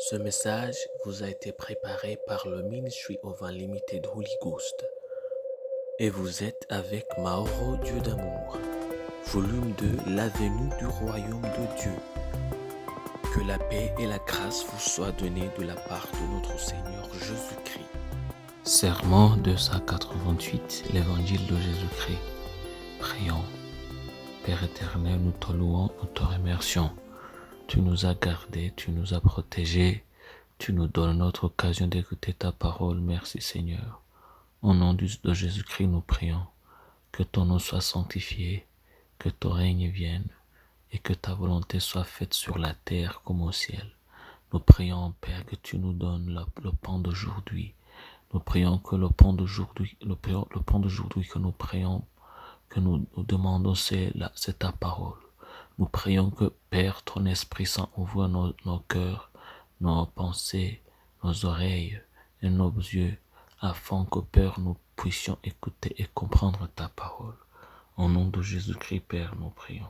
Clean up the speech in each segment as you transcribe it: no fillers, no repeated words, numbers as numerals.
Ce message vous a été préparé par le Ministry of Unlimited Holy Ghost et vous êtes avec Mauro Dieu d'amour, volume 2, la venue du royaume de Dieu. Que la paix et la grâce vous soient données de la part de notre Seigneur Jésus-Christ. Sermon 288, l'Évangile de Jésus-Christ. Prions. Père éternel, nous te louons, nous te remercions. Tu nous as gardés, tu nous as protégés, tu nous donnes notre occasion d'écouter ta parole. Merci Seigneur. Au nom de Jésus-Christ, nous prions que ton nom soit sanctifié, que ton règne vienne et que ta volonté soit faite sur la terre comme au ciel. Nous prions, Père, que tu nous donnes le pain d'aujourd'hui. Nous prions que le pain d'aujourd'hui que nous prions, que nous demandons, c'est ta parole. Nous prions que, Père, ton Esprit Saint ouvre nos cœurs, nos pensées, nos oreilles et nos yeux, afin que, Père, nous puissions écouter et comprendre ta parole. Au nom de Jésus-Christ, Père, nous prions.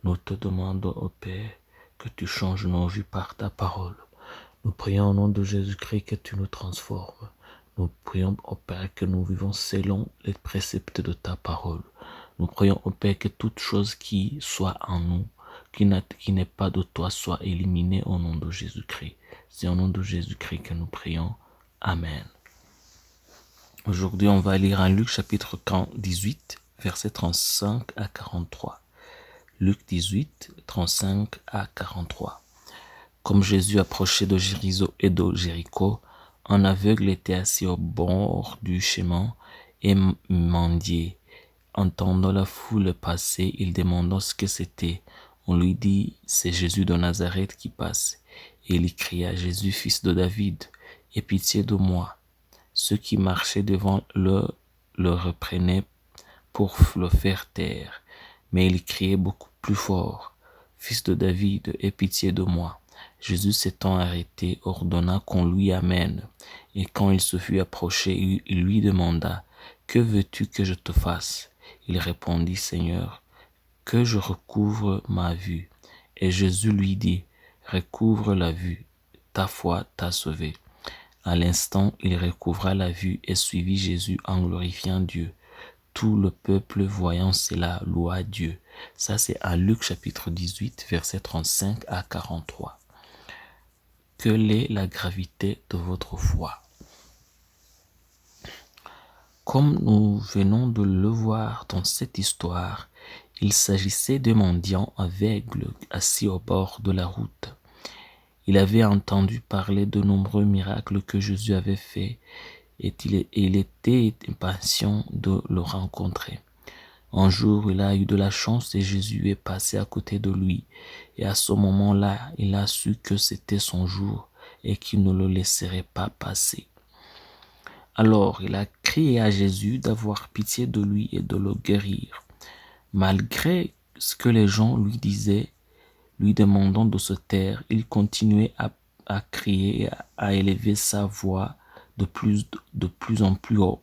Nous te demandons, ô Père, que tu changes nos vies par ta parole. Nous prions au nom de Jésus-Christ que tu nous transformes. Nous prions, ô Père, que nous vivons selon les préceptes de ta parole. Nous prions, ô Père, que toute chose qui soit en nous, qui n'est pas de toi, soit éliminée au nom de Jésus-Christ. C'est au nom de Jésus-Christ que nous prions. Amen. Aujourd'hui, on va lire en Luc chapitre 18, versets 35 à 43. Luc 18, 35 à 43. Comme Jésus approchait de Jéricho, un aveugle était assis au bord du chemin et mendiait. Entendant la foule passer, il demanda ce que c'était. On lui dit, c'est Jésus de Nazareth qui passe. Et il cria, Jésus, fils de David, aie pitié de moi. Ceux qui marchaient devant le reprenaient pour le faire taire. Mais il criait beaucoup plus fort, fils de David, aie pitié de moi. Jésus s'étant arrêté, ordonna qu'on lui amène. Et quand il se fut approché, il lui demanda, que veux-tu que je te fasse? Il répondit, Seigneur, que je recouvre ma vue. Et Jésus lui dit, recouvre la vue, ta foi t'a sauvé. À l'instant, il recouvra la vue et suivit Jésus en glorifiant Dieu. Tout le peuple voyant cela loua Dieu. Ça, c'est à Luc chapitre 18, versets 35 à 43. Quelle est la gravité de votre foi? Comme nous venons de le voir dans cette histoire, il s'agissait de mendiants aveugles assis au bord de la route. Il avait entendu parler de nombreux miracles que Jésus avait faits et il était impatient de le rencontrer. Un jour, il a eu de la chance et Jésus est passé à côté de lui. Et à ce moment-là, il a su que c'était son jour et qu'il ne le laisserait pas passer. Alors, il a crié à Jésus d'avoir pitié de lui et de le guérir. Malgré ce que les gens lui disaient, lui demandant de se taire, il continuait à crier et à élever sa voix de plus en plus haut.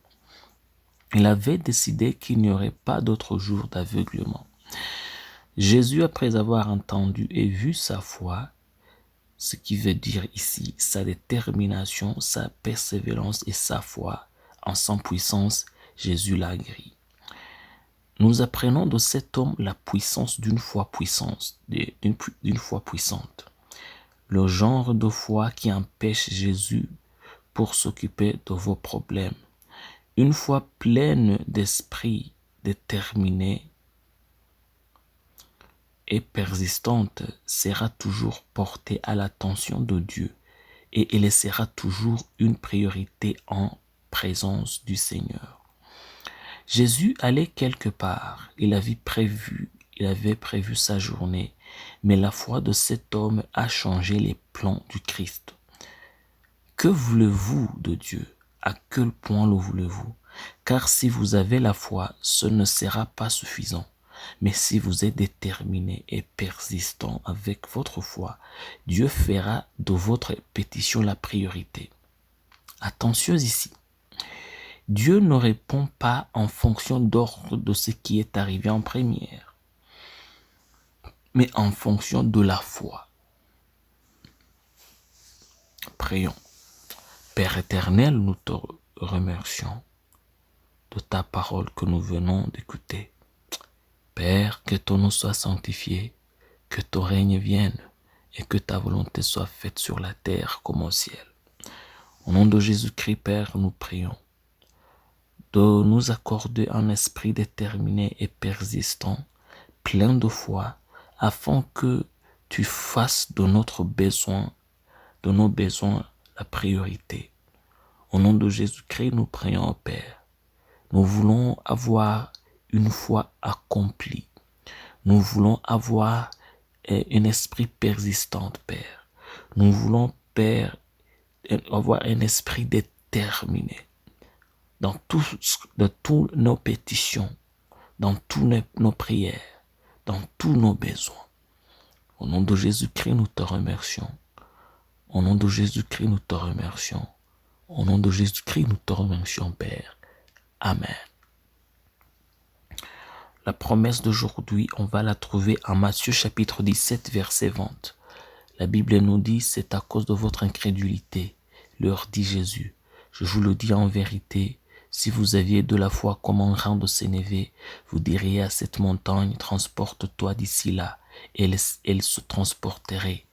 Il avait décidé qu'il n'y aurait pas d'autre jour d'aveuglement. Jésus, après avoir entendu et vu sa foi, ce qui veut dire ici sa détermination, sa persévérance et sa foi en sa puissance, Jésus l'a guéri. Nous apprenons de cet homme la puissance d'une foi puissante, d'une foi puissante. Le genre de foi qui empêche Jésus pour s'occuper de vos problèmes. Une foi pleine d'esprit, déterminée et persistante sera toujours portée à l'attention de Dieu et elle sera toujours une priorité en présence du Seigneur. Jésus allait quelque part, il avait prévu sa journée, mais la foi de cet homme a changé les plans du Christ. Que voulez-vous de Dieu? À quel point le voulez-vous? Car si vous avez la foi, ce ne sera pas suffisant. Mais si vous êtes déterminé et persistant avec votre foi, Dieu fera de votre pétition la priorité. Attention ici. Dieu ne répond pas en fonction d'ordre de ce qui est arrivé en première, mais en fonction de la foi. prions. Père éternel, nous te remercions de ta parole que nous venons d'écouter. Père, que ton nom soit sanctifié, que ton règne vienne et que ta volonté soit faite sur la terre comme au ciel. Au nom de Jésus-Christ, Père, nous prions de nous accorder un esprit déterminé et persistant, plein de foi, afin que tu fasses de nos besoins la priorité. Au nom de Jésus-Christ, nous prions, Père. Nous voulons avoir une foi accomplie. Nous voulons avoir un esprit persistant, Père. Nous voulons, Père, avoir un esprit déterminé dans toutes nos pétitions, dans toutes nos prières, dans tous nos besoins. Au nom de Jésus-Christ, nous te remercions. Au nom de Jésus-Christ, nous te remercions. Au nom de Jésus-Christ, nous te remercions, Père. Amen. La promesse d'aujourd'hui, on va la trouver en Matthieu chapitre 17, verset 20. La Bible nous dit, c'est à cause de votre incrédulité, leur dit Jésus. Je vous le dis en vérité, si vous aviez de la foi comme un grain de sénévé, vous diriez à cette montagne, transporte-toi d'ici là, et elle se transporterait.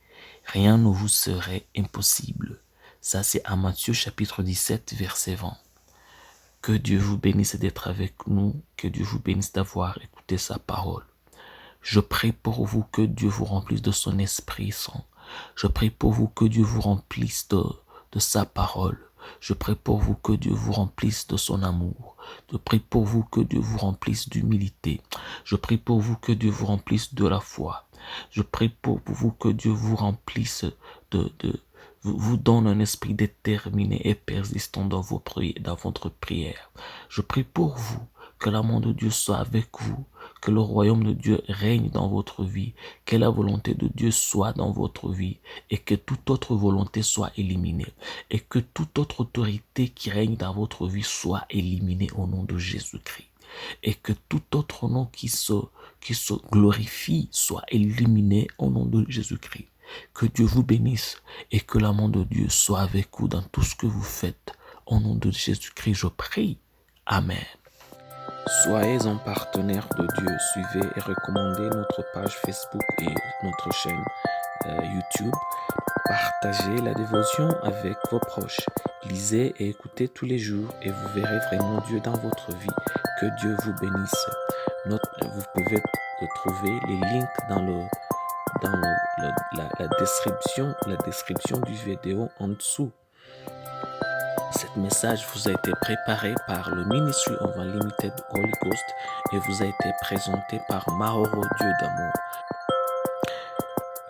Rien ne vous serait impossible. Ça, c'est à Matthieu chapitre 17, verset 20. Que Dieu vous bénisse d'être avec nous, que Dieu vous bénisse d'avoir écouté sa parole. Je prie pour vous que Dieu vous remplisse de son Esprit Saint. Je prie pour vous que Dieu vous remplisse de sa parole. Je prie pour vous que Dieu vous remplisse de son amour. Je prie pour vous que Dieu vous remplisse d'humilité. Je prie pour vous que Dieu vous remplisse de la foi. Je prie pour vous que Dieu vous remplisse vous donne un esprit déterminé et persistant dans votre prière. Je prie pour vous que l'amour de Dieu soit avec vous, que le royaume de Dieu règne dans votre vie, que la volonté de Dieu soit dans votre vie et que toute autre volonté soit éliminée et que toute autre autorité qui règne dans votre vie soit éliminée au nom de Jésus-Christ. Et que tout autre nom qui se glorifie soit éliminé au nom de Jésus-Christ. Que Dieu vous bénisse et que l'amour de Dieu soit avec vous dans tout ce que vous faites. Au nom de Jésus-Christ, je prie. Amen. Soyez un partenaire de Dieu. Suivez et recommandez notre page Facebook et notre chaîne YouTube. Partagez la dévotion avec vos proches. Lisez et écoutez tous les jours et vous verrez vraiment Dieu dans votre vie. Que Dieu vous bénisse. Vous pouvez trouver les links dans la description du vidéo en dessous. Cet message vous a été préparé par le Ministry of Unlimited Holy Ghost et vous a été présenté par Maoro Dieu d'amour.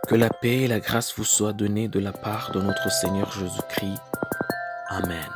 Que la paix et la grâce vous soient données de la part de notre Seigneur Jésus-Christ. Amen.